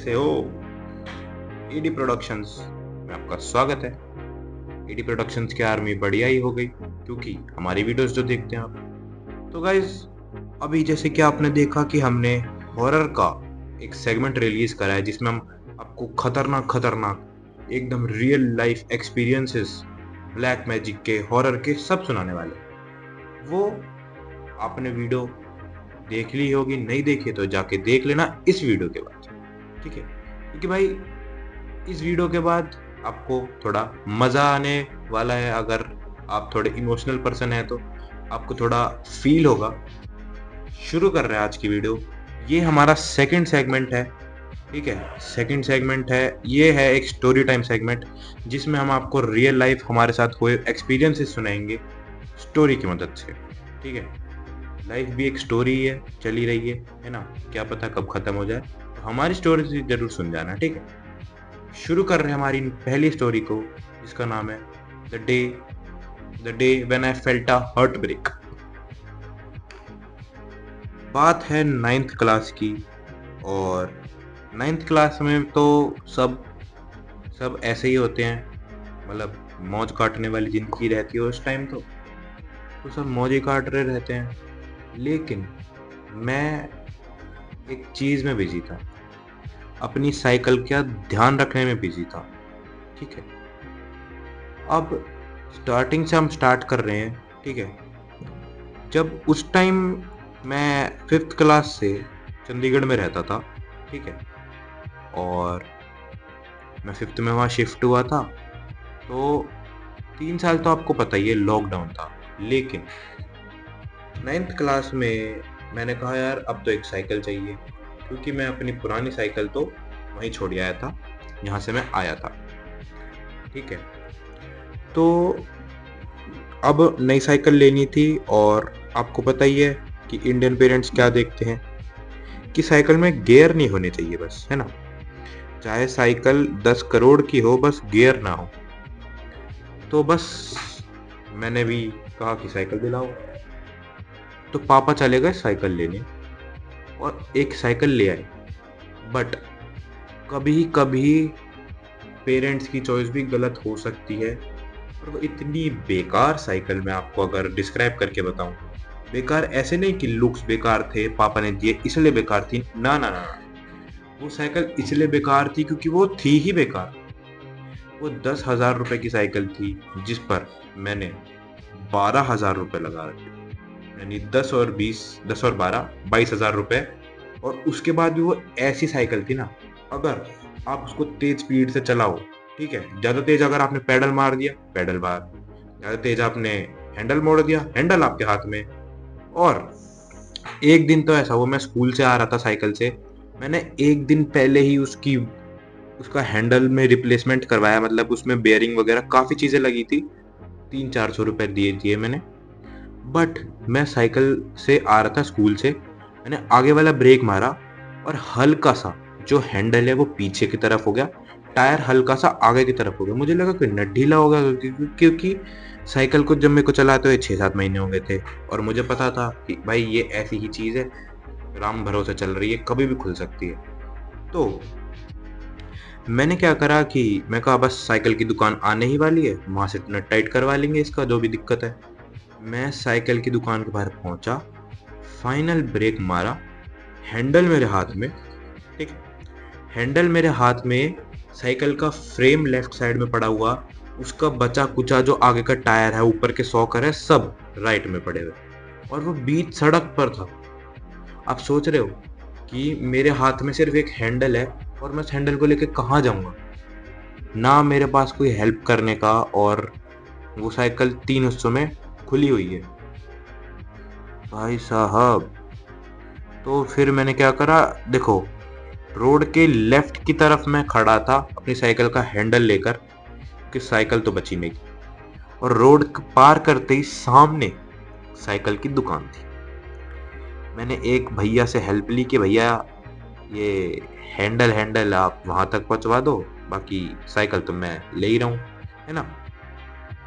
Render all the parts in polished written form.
कैसे हो? ED productions में आपका स्वागत है। ईडी प्रोडक्शंस की आर्मी बढ़िया ही हो गई क्योंकि हमारी वीडियोस जो देखते हैं आप। तो गाइज, अभी जैसे कि आपने देखा कि हमने हॉरर का एक सेगमेंट रिलीज करा है जिसमें हम आपको खतरनाक खतरनाक एकदम real life experiences black magic के हॉरर के सब सुनाने वाले हैं। वो आपने वीडियो देख ली होगी, नहीं देखी तो जाके देख लेना इस वीडियो के बाद, ठीक है? क्योंकि भाई इस वीडियो के बाद आपको थोड़ा मज़ा आने वाला है। अगर आप थोड़े इमोशनल पर्सन हैं तो आपको थोड़ा फील होगा। शुरू कर रहे हैं आज की वीडियो। ये हमारा सेकंड सेगमेंट है, ठीक है? सेकंड सेगमेंट है, ये है एक स्टोरी टाइम सेगमेंट जिसमें हम आपको रियल लाइफ हमारे साथ हुए एक्सपीरियंसेस सुनाएंगे स्टोरी की मदद से, ठीक है? लाइफ भी एक स्टोरी है, चली रही है ना? क्या पता कब खत्म हो जाए, तो हमारी स्टोरी जरूर सुन जाना, ठीक है? शुरू कर रहे हैं हमारी पहली स्टोरी को, जिसका नाम है the day when I felt a heart break. बात है 9th क्लास की, और 9th क्लास में तो सब सब ऐसे ही होते हैं। मतलब मौज काटने वाली जिंदगी रहती है उस टाइम, तो सब मौज ही काट रहे रहते हैं। लेकिन मैं एक चीज में बिजी था, अपनी साइकिल का ध्यान रखने में बिजी था, ठीक है? अब स्टार्टिंग से हम स्टार्ट कर रहे हैं, ठीक है? जब उस टाइम मैं 5th क्लास से चंडीगढ़ में रहता था, ठीक है? और मैं 5th में वहाँ शिफ्ट हुआ था, तो 3 साल तो आपको पता ही है लॉकडाउन था। लेकिन 9th क्लास में मैंने कहा यार अब तो एक साइकिल चाहिए, क्योंकि मैं अपनी पुरानी साइकिल तो वहीं छोड़ आया था, यहाँ से मैं आया था, ठीक है? तो अब नई साइकिल लेनी थी, और आपको पता ही है कि इंडियन पेरेंट्स क्या देखते हैं कि साइकिल में गियर नहीं होने चाहिए बस, है ना? चाहे साइकिल 10 करोड़ की हो, बस गियर ना हो। तो बस मैंने भी कहा कि साइकिल दिलाओ। तो पापा चले गए साइकिल लेने और एक साइकिल ले आए। बट कभी कभी पेरेंट्स की चॉइस भी गलत हो सकती है, और वो इतनी बेकार साइकिल मैं आपको अगर डिस्क्राइब करके बताऊं, बेकार ऐसे नहीं कि लुक्स बेकार थे पापा ने दिए इसलिए बेकार थी, ना ना ना, वो साइकिल इसलिए बेकार थी क्योंकि वो थी ही बेकार। वो 10,000 रुपए की साइकिल थी जिस पर मैंने 12,000 रुपए लगा रखे, यानी 10 और 12 और उसके बाद भी वो ऐसी साइकिल थी ना, अगर आप उसको तेज स्पीड से चलाओ, ठीक है, ज्यादा तेज अगर आपने पेडल मार दिया, पेडल बार, ज्यादा तेज आपने हैंडल मोड़ दिया, हैंडल आपके हाथ में। और एक दिन तो ऐसा हुआ, मैं स्कूल से आ रहा था साइकिल से, मैंने एक दिन पहले ही उसका हैंडल में रिप्लेसमेंट करवाया, मतलब उसमें बेयरिंग वगैरह काफी चीजें लगी थी, 300-400 रुपए दिए दिए मैंने। बट मैं साइकिल से आ रहा था स्कूल से, मैंने आगे वाला ब्रेक मारा और हल्का सा जो हैंडल है वो पीछे की तरफ हो गया, टायर हल्का सा आगे की तरफ हो गया। मुझे लगा कि नट ढीला हो गया, क्योंकि साइकिल को जब मेरे को चलाते हुए 6-7 महीने हो गए थे, और मुझे पता था कि भाई ये ऐसी ही चीज है, राम भरोसे चल रही है, कभी भी खुल सकती है। तो मैंने क्या करा कि मैं कहा बस साइकिल की दुकान आने ही वाली है, वहां से नट टाइट करवा लेंगे इसका जो भी दिक्कत है। मैं साइकिल की दुकान के बाहर पहुंचा, फाइनल ब्रेक मारा, हैंडल मेरे हाथ में, ठीक, हैंडल मेरे हाथ में, साइकिल का फ्रेम लेफ्ट साइड में पड़ा हुआ, उसका बचा कुचा जो आगे का टायर है, ऊपर के सॉकर है, सब राइट में पड़े हुए, और वो बीच सड़क पर था। आप सोच रहे हो कि मेरे हाथ में सिर्फ एक हैंडल है और मैं उस हैंडल को लेके कहाँ जाऊंगा? ना मेरे पास कोई हेल्प करने का, और वो साइकिल 3 हिस्सों में खुली हुई है भाई साहब। तो फिर मैंने क्या करा, देखो, रोड के लेफ्ट की तरफ मैं खड़ा था अपनी साइकिल का हैंडल लेकर, कि साइकिल तो बची नहीं, और रोड पार करते ही सामने साइकिल की दुकान थी। मैंने एक भैया से हेल्प ली कि भैया ये हैंडल हैंडल आप वहां तक पहुंचवा दो, बाकी साइकिल तो मैं ले ही रहा हूँ, है ना?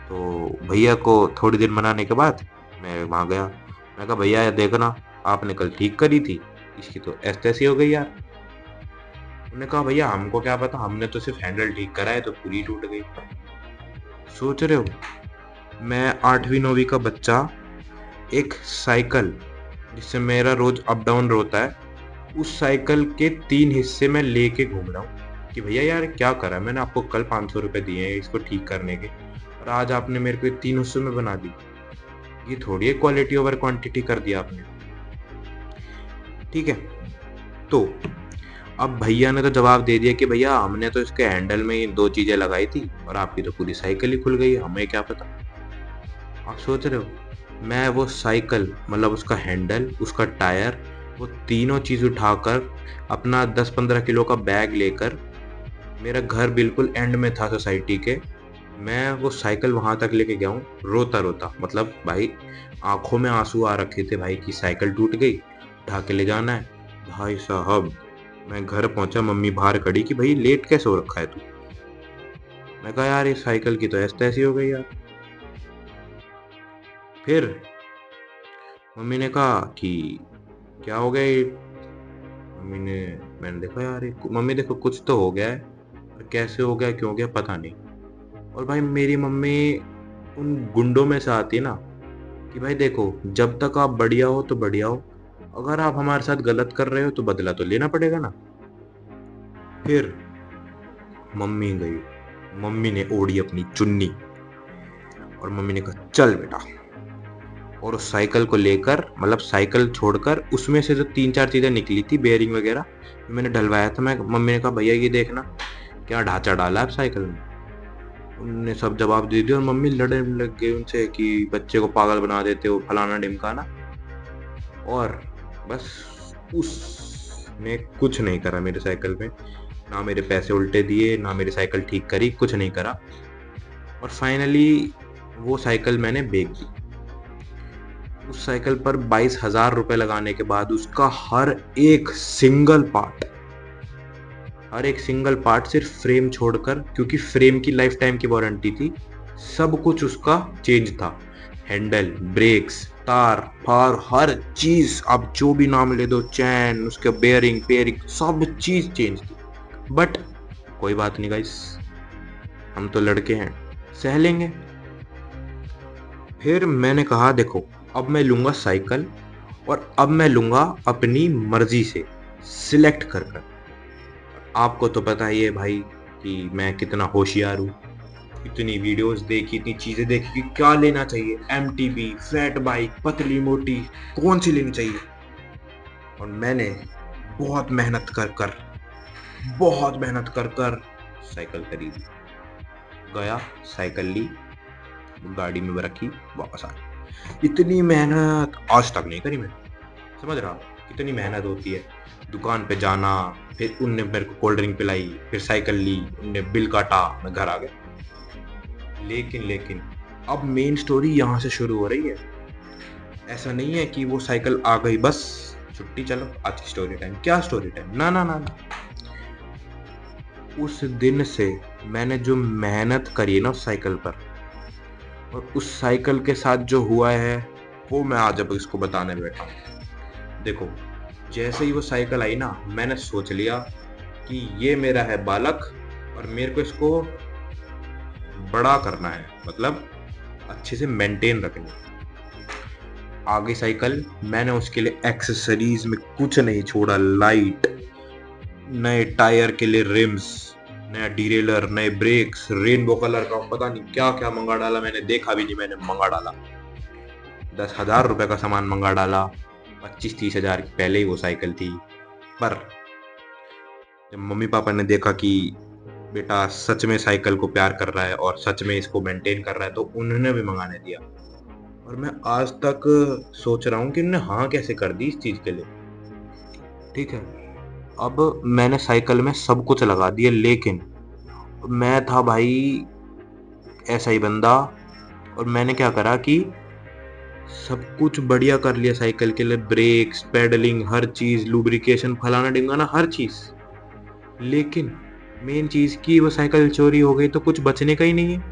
तो भैया को थोड़ी देर मनाने के बाद मैं वहां गया। मैं कहा भैया देखना, आपने कल ठीक करी थी, इसकी तो ऐसी तैसी हो गई यार। उन्होंने कहा भैया हमको क्या पता, हमने तो सिर्फ हैंडल ठीक करा है तो पूरी टूट गई। सोच रहे हो, मैं 8वीं 9वीं का बच्चा एक साइकिल जिससे मेरा रोज अप डाउन होता है, उस साइकिल के 3 हिस्से में लेके घूम रहा हूँ कि भैया यार क्या करा, मैंने आपको कल 500 रुपये दिए हैं इसको ठीक करने के, और आज आपने मेरे को 3 हिस्सों में बना दी। ये थोड़ी है क्वालिटी ओवर क्वांटिटी कर दिया आपने। ठीक है, तो अब भैया ने तो जवाब दे दिया कि भैया हमने तो इसके हैंडल में ही 2 चीजें लगाई थी और आपकी तो पूरी साइकिल ही खुल गई, हमें क्या पता। आप सोच रहे हो, मैं वो साइकिल मतलब उसका हैंडल, उसका टायर, वो तीनों चीज उठाकर अपना 10-15 किलो का बैग लेकर, मेरा घर बिल्कुल एंड में था सोसाइटी के, मैं वो साइकिल वहां तक लेके गया हूँ रोता रोता। मतलब भाई आंखों में आंसू आ रखे थे भाई कि साइकिल टूट गई, उठा के ले जाना है। भाई साहब मैं घर पहुंचा, मम्मी बाहर खड़ी कि भाई लेट कैसे हो रखा है तू। मैं कहा यार इस साइकिल की तो ऐसी तैसी हो गई यार। फिर मम्मी ने कहा कि क्या हो गया ये? मैंने देखा यार मम्मी देखो कुछ तो हो गया है, और कैसे हो गया क्यों हो गया पता नहीं। और भाई मेरी मम्मी उन गुंडों में से आती है ना कि भाई देखो जब तक आप बढ़िया हो तो बढ़िया हो, अगर आप हमारे साथ गलत कर रहे हो तो बदला तो लेना पड़ेगा ना। फिर मम्मी गई, मम्मी ने ओढ़ी अपनी चुन्नी और मम्मी ने कहा चल बेटा, और उस साइकिल को लेकर, मतलब साइकिल छोड़कर उसमें से जो 3-4 चीजें निकली थी बेयरिंग वगैरह, मैंने डलवाया था। मैं मम्मी ने कहा भैया ये देखना क्या ढांचा डाला है साइकिल में। उनने सब जवाब दे दिया और मम्मी लड़ने लग गई उनसे कि बच्चे को पागल बना देते हो फलाना ढिमकाना। और बस उसने कुछ नहीं करा मेरे साइकिल में, ना मेरे पैसे उल्टे दिए, ना मेरी साइकिल ठीक करी, कुछ नहीं करा। और फाइनली वो साइकिल मैंने बेच दी। उस साइकिल पर 22,000 रुपए लगाने के बाद उसका हर एक सिंगल पार्ट सिर्फ फ्रेम छोड़कर, क्योंकि फ्रेम की लाइफ टाइम की वारंटी थी, सब कुछ उसका चेंज था। हैंडल, ब्रेक्स, तार फार, हर चीज आप जो भी नाम ले दो, चैन, उसके बेयरिंग पेयरिंग, सब चीज चेंज थी। बट कोई बात नहीं गाइस, हम तो लड़के हैं, सह लेंगे। फिर मैंने कहा देखो अब मैं लूंगा साइकिल, और अब मैं लूंगा अपनी मर्जी से सिलेक्ट कर कर। आपको तो पता ही है भाई कि मैं कितना होशियार हूँ, इतनी वीडियोस देखी, इतनी चीजें देखी कि क्या लेना चाहिए, एमटीबी, फैट बाइक, पतली मोटी, कौन सी लेनी चाहिए। और मैंने बहुत मेहनत कर कर साइकिल खरीदी। गया, साइकिल ली, गाड़ी में रखी, वापस आ गया। इतनी मेहनत आज तक नहीं करी मैं। समझ रहा कितनी मेहनत होती है, दुकान पे जाना, फिर उनने मेरे को कोल्ड ड्रिंक पिलाई, फिर साइकिल ली, उनने बिल काटा, मैं घर आ गया। लेकिन अब मेन स्टोरी यहाँ से शुरू हो रही है। ऐसा नहीं है कि वो साइकिल आ गई बस छुट्टी चलो आज की स्टोरी टाइम, क्या स्टोरी टाइम, ना ना ना ना। उस दिन से मैंने जो मेहनत करी ना उस साइकिल पर, और उस साइकिल के साथ जो हुआ है, वो मैं आज अब इसको बताने बैठा हूँ। देखो जैसे ही वो साइकिल आई ना, मैंने सोच लिया कि ये मेरा है बालक और मेरे को इसको बड़ा करना है, मतलब अच्छे से मेंटेन रखनी है। आगे साइकिल मैंने उसके लिए एक्सेसरीज में कुछ नहीं छोड़ा, लाइट, नए टायर के लिए रिम्स, नया डिरेलर, नए ब्रेक्स, रेनबो कलर का पता नहीं क्या क्या मंगा डाला, मैंने देखा भी नहीं, मैंने मंगा डाला। 10,000 रुपए का सामान मंगा डाला, 25-30 हजार की पहले ही वो साइकिल थी। पर जब मम्मी पापा ने देखा कि बेटा सच में साइकिल को प्यार कर रहा है और सच में इसको मेंटेन कर रहा है, तो उन्होंने भी मंगाने दिया। और मैं आज तक सोच रहा हूँ कि उन्होंने हाँ कैसे कर दी इस चीज के लिए। ठीक है, अब मैंने साइकिल में सब कुछ लगा दिया, लेकिन मैं था भाई ऐसा ही बंदा, और मैंने क्या करा कि सब कुछ बढ़िया कर लिया साइकिल के लिए, ब्रेक्स, पेडलिंग, हर चीज, लुब्रिकेशन, फलाना ढिमकाना, हर चीज। लेकिन मेन चीज की वो साइकिल चोरी हो गई तो कुछ बचने का ही नहीं है।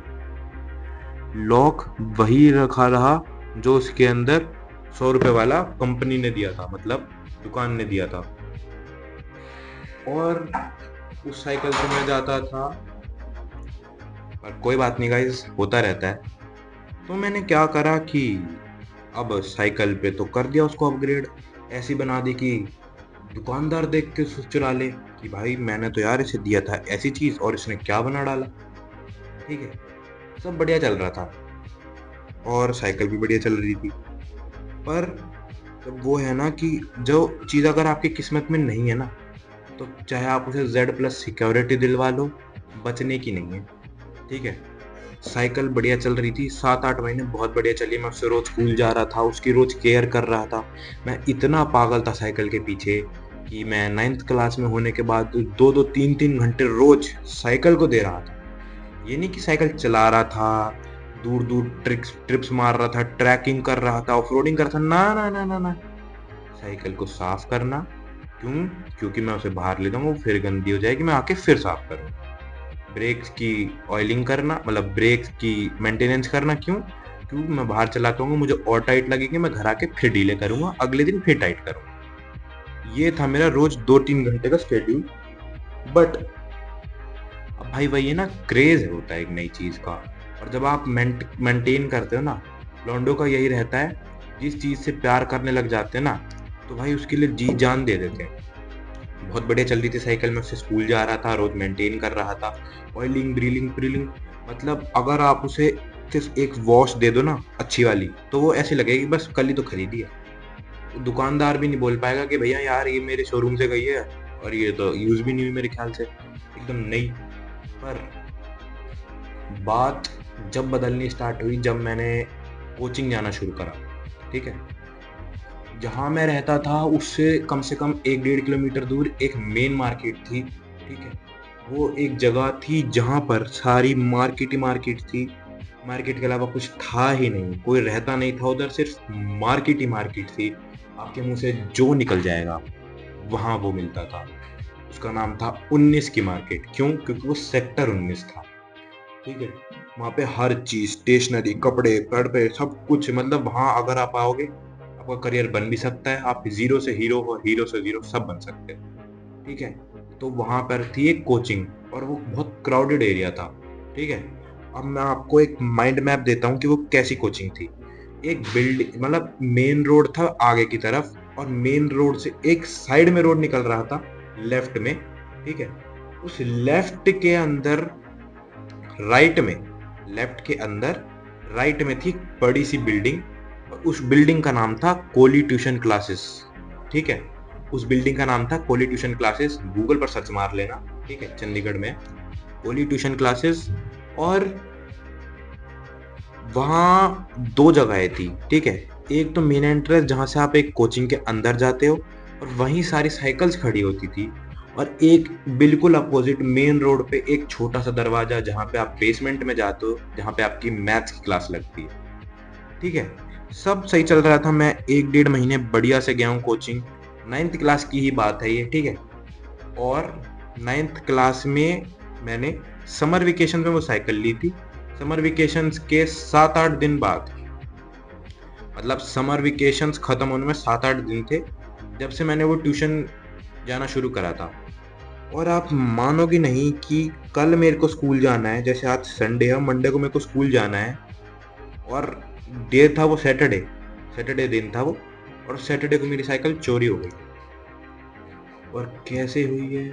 लॉक वही रखा रहा जो उसके अंदर 100 रुपए वाला कंपनी ने दिया था, मतलब दुकान ने दिया था। और उस साइकिल से मैं जाता था। पर कोई बात नहीं गाइस, होता रहता है। तो मैंने क्या करा कि अब साइकिल पे तो कर दिया उसको अपग्रेड, ऐसी बना दी कि दुकानदार देख के चुरा ले कि भाई मैंने तो यार इसे दिया था ऐसी चीज और इसने क्या बना डाला। ठीक है, सब बढ़िया चल रहा था और साइकिल भी बढ़िया चल रही थी। पर जब वो है ना कि जो चीज़ अगर आपकी किस्मत में नहीं है ना, तो चाहे आप उसे Z+ सिक्योरिटी दिलवा लो, बचने की नहीं है। ठीक है, साइकिल बढ़िया चल रही थी, 7-8 महीने बहुत बढ़िया चली। मैं उससे रोज स्कूल जा रहा था, उसकी रोज केयर कर रहा था। मैं इतना पागल था साइकिल के पीछे कि मैं 9th क्लास में होने के बाद 2-2 3-3 घंटे रोज साइकिल को दे रहा था। ये नहीं कि साइकिल चला रहा था, दूर दूर ट्रिप्स मार रहा था, ट्रैकिंग कर रहा था, ऑफरोडिंग कर रहा था, ना ना ना ना ना। साइकिल को साफ करना। क्यों? क्योंकि मैं उसे बाहर ले जाऊंगा, वो फिर गंदी हो जाएगी, मैं आके फिर साफ करूंगा। ब्रेक्स की ऑयलिंग करना, मतलब ब्रेक्स की मेंटेनेंस करना। क्यों? क्योंकि मैं बाहर चला के आऊंगा, मुझे और टाइट लगेंगे, मैं घर आके फिर ढीले करूंगा, अगले दिन फिर टाइट करूंगा। ये था मेरा रोज 2-3 घंटे का शेड्यूल। बट अब भाई वही है ना, क्रेज होता है एक नई चीज का। और जब आप मेंटेन करते हो ना, लॉन्डो का यही रहता है, जिस चीज से प्यार करने लग जाते हैं ना, तो भाई उसके लिए जी जान दे देते हैं। बहुत बढ़िया चल रही थी साइकिल, में उससे स्कूल जा रहा था, रोज मेंटेन कर रहा था, ऑयलिंग ड्रिलिंग प्रिलिंग। मतलब अगर आप उसे सिर्फ एक वॉश दे दो ना अच्छी वाली, तो वो ऐसे लगेगी बस कल ही तो खरीदी है। तो दुकानदार भी नहीं बोल पाएगा कि भैया यार ये मेरे शोरूम से गई है और ये तो यूज भी नहीं हुई मेरे ख्याल से, एकदम नई। पर बात जब बदलनी स्टार्ट हुई, जब मैंने कोचिंग जाना शुरू करा। ठीक है, जहाँ मैं रहता था उससे कम से कम 1-1.5 किलोमीटर दूर एक मेन मार्केट थी। ठीक है, वो एक जगह थी जहाँ पर सारी मार्केट ही मार्केट थी। मार्केट के अलावा कुछ था ही नहीं, कोई रहता नहीं था उधर, सिर्फ मार्केट ही मार्केट थी। आपके मुंह से जो निकल जाएगा वहाँ वो मिलता था। उसका नाम था 19 की मार्केट। क्यों? क्योंकि वो सेक्टर 19 था। ठीक है, वहाँ पे हर चीज, स्टेशनरी, कपड़े, कड़पे, सब कुछ। मतलब वहाँ अगर आप आओगे, आपका करियर बन भी सकता है, आप जीरो से हीरो हो, हीरो से जीरो सब बन सकते हैं। ठीक है, तो वहाँ पर थी एक कोचिंग और वो बहुत क्राउडेड एरिया था। ठीक है, अब मैं आपको एक माइंड मैप देता हूँ कि वो कैसी कोचिंग थी। एक बिल्डिंग, मतलब मेन रोड था आगे की तरफ, और मेन रोड से एक साइड में रोड निकल रहा था लेफ्ट में। ठीक है, उस लेफ्ट के अंदर, राइट में, लेफ्ट के अंदर राइट में थी एक बड़ी सी बिल्डिंग, और उस बिल्डिंग का नाम था कोली ट्यूशन क्लासेस। ठीक है, उस बिल्डिंग का नाम था कोली ट्यूशन क्लासेस, गूगल पर सर्च मार लेना। ठीक है, चंडीगढ़ में कोली ट्यूशन क्लासेस। और वहाँ दो जगहें थी। ठीक है, एक तो मेन एंट्रेंस जहाँ से आप एक कोचिंग के अंदर जाते हो और वहीं सारी साइकिल्स खड़ी होती थी, और एक बिल्कुल अपोजिट मेन रोड पे एक छोटा सा दरवाजा जहाँ पे आप बेसमेंट में जाते हो, जहाँ पे आपकी मैथ्स की क्लास लगती है। ठीक है, सब सही चल रहा था। मैं 1-1.5 महीने बढ़िया से गया हूँ कोचिंग। 9th क्लास की ही बात है ये। ठीक है, और 9th क्लास में मैंने समर वेकेशन में वो साइकिल ली थी। समर वेकेशंस के 7-8 दिन बाद, मतलब समर वेकेशंस खत्म होने में 7-8 दिन थे जब से मैंने वो ट्यूशन जाना शुरू करा था। और आप मानोगे नहीं कि कल मेरे को स्कूल जाना है, जैसे आज संडे है, मंडे को मेरे को स्कूल जाना है, और डे था वो सैटरडे, सैटरडे दिन था वो, और सैटरडे को मेरी साइकिल चोरी हो गई। और कैसे हुई है,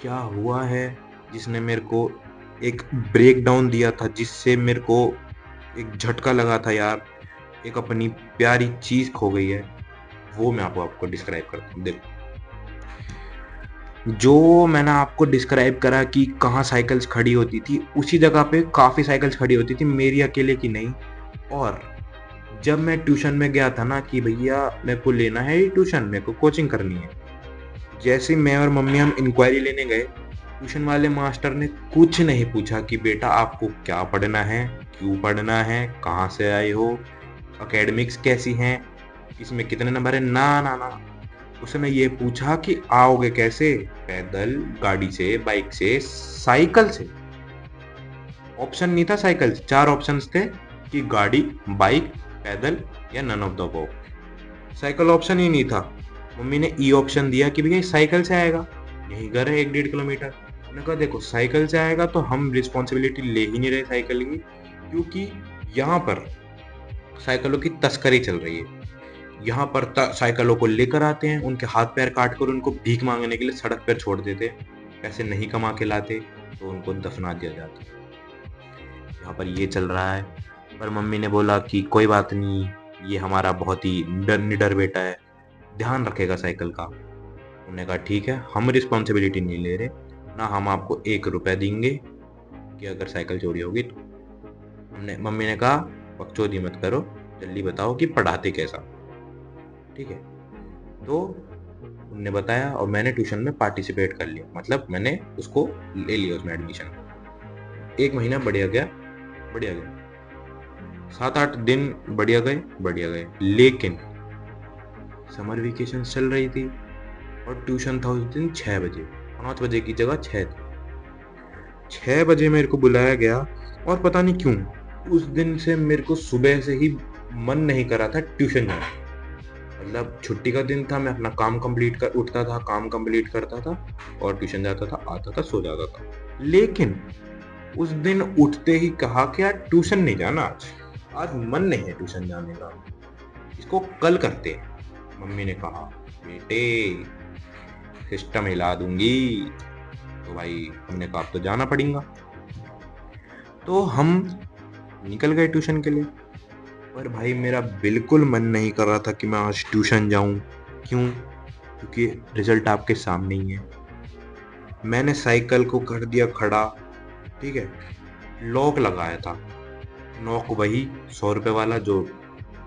क्या हुआ है, जिसने मेरे को एक ब्रेक डाउन दिया था, जिससे मेरे को एक झटका लगा था यार, एक अपनी प्यारी चीज खो गई है, वो मैं आपको डिस्क्राइब करता हूँ। देखो, जो मैंने आपको डिस्क्राइब करा कि कहाँ साइकिल्स खड़ी होती थी, उसी जगह पे काफ़ी साइकिल्स खड़ी होती थी, मेरी अकेले की नहीं। और जब मैं ट्यूशन में गया था ना कि भैया मेरे को लेना है ये ट्यूशन, मेरे को कोचिंग करनी है, जैसे ही मैं और मम्मी हम इंक्वायरी लेने गए, ट्यूशन वाले मास्टर ने कुछ नहीं पूछा कि बेटा आपको क्या पढ़ना है, क्यों पढ़ना है, कहाँ से आए हो, एकेडमिक्स कैसी हैं, इसमें कितने नंबर है, ना ना ना। उसने ये पूछा कि आओगे कैसे, पैदल, गाड़ी से, बाइक से, साइकिल से। ऑप्शन नहीं था साइकिल, 4 ऑप्शंस थे कि गाड़ी, बाइक, पैदल या none of the above. Cycle option ही नहीं था। मम्मी ने ई ऑप्शन दिया कि भैया साइकिल से आएगा, यही घर है 1-1.5 किलोमीटर। मैंने कहा देखो साइकिल से आएगा तो हम रिस्पॉन्सिबिलिटी ले ही नहीं रहे साइकिल की, क्योंकि यहाँ पर साइकिलों की तस्करी चल रही है। यहाँ पर साइकिलों को लेकर आते हैं, उनके हाथ पैर काट कर उनको भीख मांगने के लिए सड़क पर छोड़ देते हैं। पैसे नहीं कमा के लाते तो उनको दफना दिया जाता। यहाँ पर ये चल रहा है। पर मम्मी ने बोला कि कोई बात नहीं, ये हमारा बहुत ही निडर बेटा है, ध्यान रखेगा साइकिल का। उन्होंने कहा ठीक है, हम रिस्पॉन्सिबिलिटी नहीं ले रहे ना, हम आपको 1 रुपया देंगे कि अगर साइकिल चोरी होगी तो। मम्मी ने कहा बकचोदी मत करो, जल्दी बताओ कि पढ़ाते कैसा। ठीक है, तो उनने बताया और मैंने ट्यूशन में पार्टिसिपेट कर लिया, मतलब मैंने उसको ले लिया उसमें एडमिशन। 1 महीना बढ़िया गया, 7-8 दिन बढ़िया गए, लेकिन समर वेकेशन चल रही थी और ट्यूशन था उस दिन 6 बजे, 5 बजे की जगह 6 थी। 6 बजे मेरे को बुलाया गया और पता नहीं क्यों उस दिन से मेरे को सुबह से ही मन नहीं कर रहा था ट्यूशन जाने। मतलब छुट्टी का दिन था, मैं अपना काम कंप्लीट कर उठता था, काम कंप्लीट करता था और ट्यूशन जाता था, आता था, सो जाता था। लेकिन उस दिन उठते ही कहा कि यार ट्यूशन नहीं जाना, आज मन नहीं है ट्यूशन जाने का, इसको कल करते हैं। मम्मी ने कहा बेटे सिस्टम हिला दूंगी। तो भाई हमने कहा अब तो जाना पड़ेगा। तो हम निकल गए ट्यूशन के लिए। पर भाई मेरा बिल्कुल मन नहीं कर रहा था कि मैं आज ट्यूशन जाऊं। क्यों? क्योंकि रिजल्ट आपके सामने ही है। मैंने साइकिल को कर दिया खड़ा, ठीक है, लॉक लगाया था, लॉक वही 100 रुपए वाला जो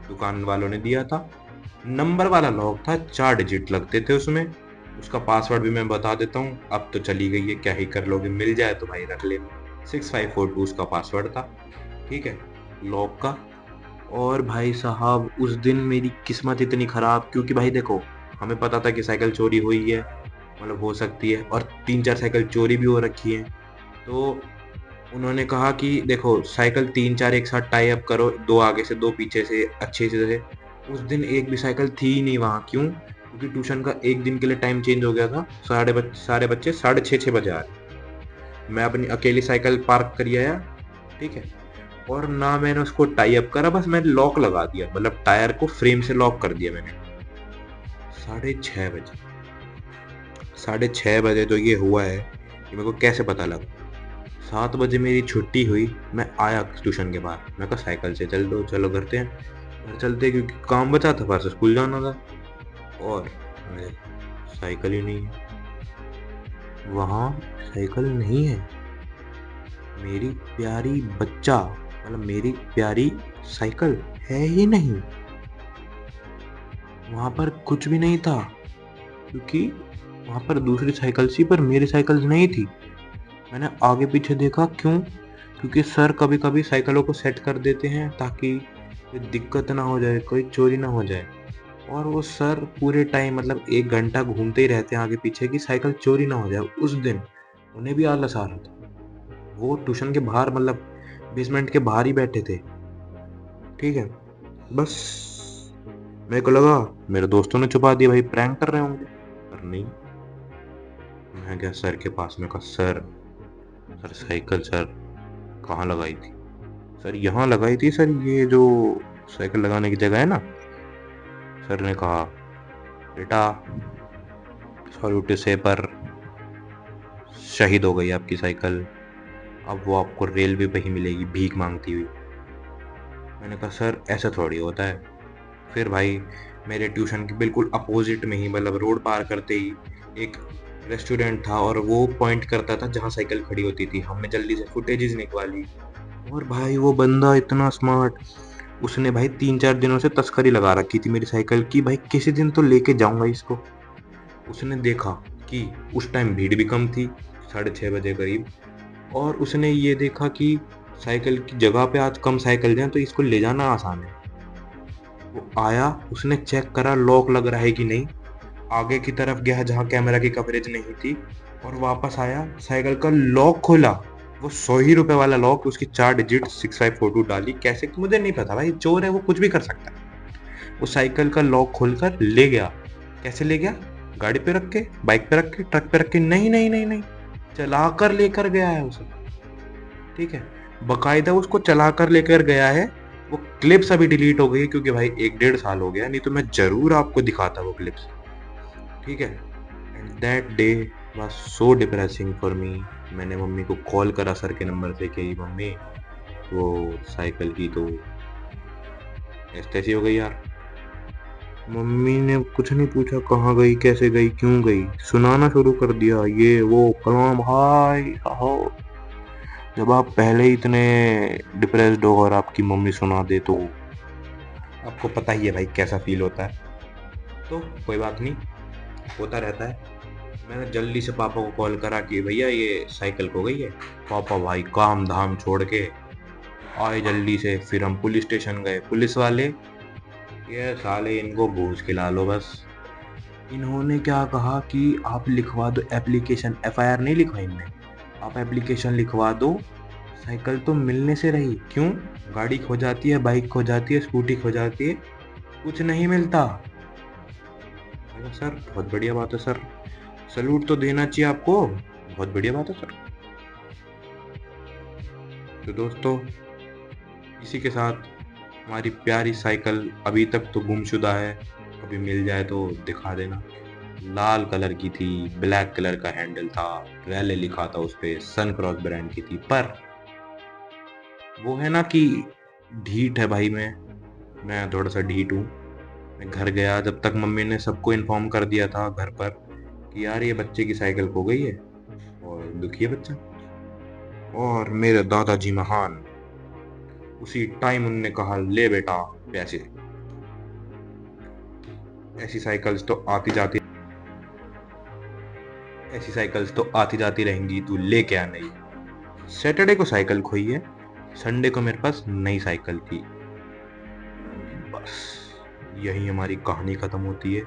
दुकान वालों ने दिया था, नंबर वाला लॉक था, 4 डिजिट लगते थे उसमें। उसका पासवर्ड भी मैं बता देता हूँ, अब तो चली गई है, क्या ही कर लोगे, मिल जाए तो भाई रख लेना। 6542 उसका पासवर्ड था, ठीक है, लॉक का। और भाई साहब उस दिन मेरी किस्मत इतनी खराब, क्योंकि भाई देखो हमें पता था कि साइकिल चोरी हुई है, मतलब हो सकती है, और 3-4 साइकिल चोरी भी हो रखी है। तो उन्होंने कहा कि देखो साइकिल 3-4 एक साथ टाई अप करो, 2 आगे से 2 पीछे से अच्छे से। उस दिन एक भी साइकिल थी ही नहीं वहाँ। क्यों? क्योंकि ट्यूशन का एक दिन के लिए टाइम चेंज हो गया था। सारे बच्चे 6:30 बजे आ रहे। मैं अपनी अकेली साइकिल पार्क करी आया, ठीक है, और ना मैंने उसको टाई अप करा, बस मैंने लॉक लगा दिया, मतलब टायर को फ्रेम से लॉक कर दिया मैंने। 6:30 बजे, 6:30 बजे तो ये हुआ है कि मेरे को कैसे पता लगा। 7 बजे मेरी छुट्टी हुई, मैं आया ट्यूशन के बाद, मैं कहा साइकिल से चलो करते हैं, घर चलते, क्योंकि काम बचा था, परसों स्कूल जाना था। और साइकिल ही नहीं है वहाँ, साइकिल नहीं है। मेरी प्यारी बच्चा, मतलब मेरी प्यारी साइकिल है ही नहीं वहाँ पर, कुछ भी नहीं था, क्योंकि वहाँ पर दूसरी साइकिल थी पर मेरी साइकिल नहीं थी। मैंने आगे पीछे देखा, क्यों? क्योंकि सर कभी कभी साइकिलों को सेट कर देते हैं ताकि दिक्कत ना हो जाए, कोई चोरी ना हो जाए। और वो सर पूरे टाइम मतलब 1 घंटा घूमते ही रहते हैं आगे पीछे कि साइकिल चोरी ना हो जाए। उस दिन उन्हें भी आलस आ रहा था, वो ट्यूशन के बाहर, मतलब बेसमेंट के बाहर ही बैठे थे, ठीक है। बस मेरे को लगा मेरे दोस्तों ने छुपा दिया, भाई प्रैंक कर रहे होंगे, पर नहीं। मैं गया सर के पास में, कहा सर साइकिल सर कहाँ लगाई थी? सर यहाँ लगाई थी सर, ये जो साइकिल लगाने की जगह है ना। सर ने कहा बेटा सॉरी टू से, पर शहीद हो गई आपकी साइकिल, अब वो आपको रेलवे पे ही मिलेगी भीख मांगती हुई। मैंने कहा सर ऐसा थोड़ी होता है। फिर भाई मेरे ट्यूशन के बिल्कुल अपोजिट में ही, मतलब रोड पार करते ही एक रेस्टोरेंट था, और वो पॉइंट करता था जहाँ साइकिल खड़ी होती थी। हमने जल्दी से फुटेजेस निकाली, और भाई वो बंदा इतना स्मार्ट, उसने भाई 3-4 दिनों से तस्करी लगा रखी थी मेरी साइकिल की, भाई किसी दिन तो लेके जाऊंगा इसको। उसने देखा कि उस टाइम भीड़ भी कम थी, 6:30 बजे करीब, और उसने ये देखा कि साइकिल की जगह पे आज कम साइकिल हैं तो इसको ले जाना आसान है। वो आया, उसने चेक करा लॉक लग रहा है कि नहीं, आगे की तरफ गया जहाँ कैमरा की कवरेज नहीं थी, और वापस आया, साइकिल का लॉक खोला, वो 100 ही रुपए वाला लॉक, उसकी 4 डिजिट 6542 डाली, कैसे मुझे नहीं पता, भाई चोर है वो, कुछ भी कर सकता है। वो साइकिल का लॉक खोलकर ले गया। कैसे ले गया? गाड़ी पे रख के, बाइक पे रख के, ट्रक पे रख के? नहीं नहीं नहीं नहीं, चला कर लेकर गया है उसे, ठीक है, बकायदा उसको चला कर लेकर गया है। वो क्लिप्स अभी डिलीट हो गई है क्योंकि भाई 1 डेढ़ साल हो गया, नहीं तो मैं जरूर आपको दिखाता वो क्लिप्स, ठीक है। And that day was so depressing for me. मैंने मम्मी को कॉल करा सर के नंबर से कि मम्मी वो साइकिल की तो ऐसी हो गई यार। मम्मी ने कुछ नहीं पूछा कहाँ गई, कैसे गई, क्यों गई, सुनाना शुरू कर दिया ये वो कलाम भाई साहब। जब आप पहले ही इतने डिप्रेस्ड हो और आपकी मम्मी सुना दे तो आपको पता ही है भाई कैसा फील होता है। तो कोई बात नहीं, होता रहता है। मैंने जल्दी से पापा को कॉल करा कि भैया ये साइकिल खो गई है। पापा भाई काम धाम छोड़ के आए जल्दी से, फिर हम पुलिस स्टेशन गए। पुलिस वाले, ये साले इनको घूस खिला लो बस। इन्होंने क्या कहा कि आप लिखवा दो एप्लीकेशन, एफआईआर नहीं लिखवाई इनने, आप एप्लीकेशन लिखवा दो, साइकिल तो मिलने से रही। क्यों? गाड़ी खो जाती है, बाइक खो जाती है, स्कूटी खो जाती है, कुछ नहीं मिलता। मैंने कहा, सर बहुत बढ़िया बात है सर, सैल्यूट तो देना चाहिए आपको, बहुत बढ़िया बात है सर। तो दोस्तों, इसी के साथ हमारी प्यारी साइकिल अभी तक तो गुमशुदा है, कभी मिल जाए तो दिखा देना। लाल कलर की थी, ब्लैक कलर का हैंडल था, रैले लिखा था उस पे, सन क्रॉस ब्रांड की थी। पर वो है ना कि ढीठ है भाई, मैं थोड़ा सा ढीठ हूँ। मैं घर गया, जब तक मम्मी ने सबको इन्फॉर्म कर दिया था घर पर कि यार ये बच्चे की साइकिल खो गई है, और दुखी है बच्चा। और मेरे दादाजी महान, उसी टाइम उनने कहा ले बेटा पैसे, ऐसी साइकिल्स तो आती जाती ऐसी साइकिल्स तो आती जाती रहेंगी, तू लेके आ नई। सैटरडे को साइकिल खोई है, संडे को मेरे पास नई साइकिल थी। बस यही हमारी कहानी खत्म होती है।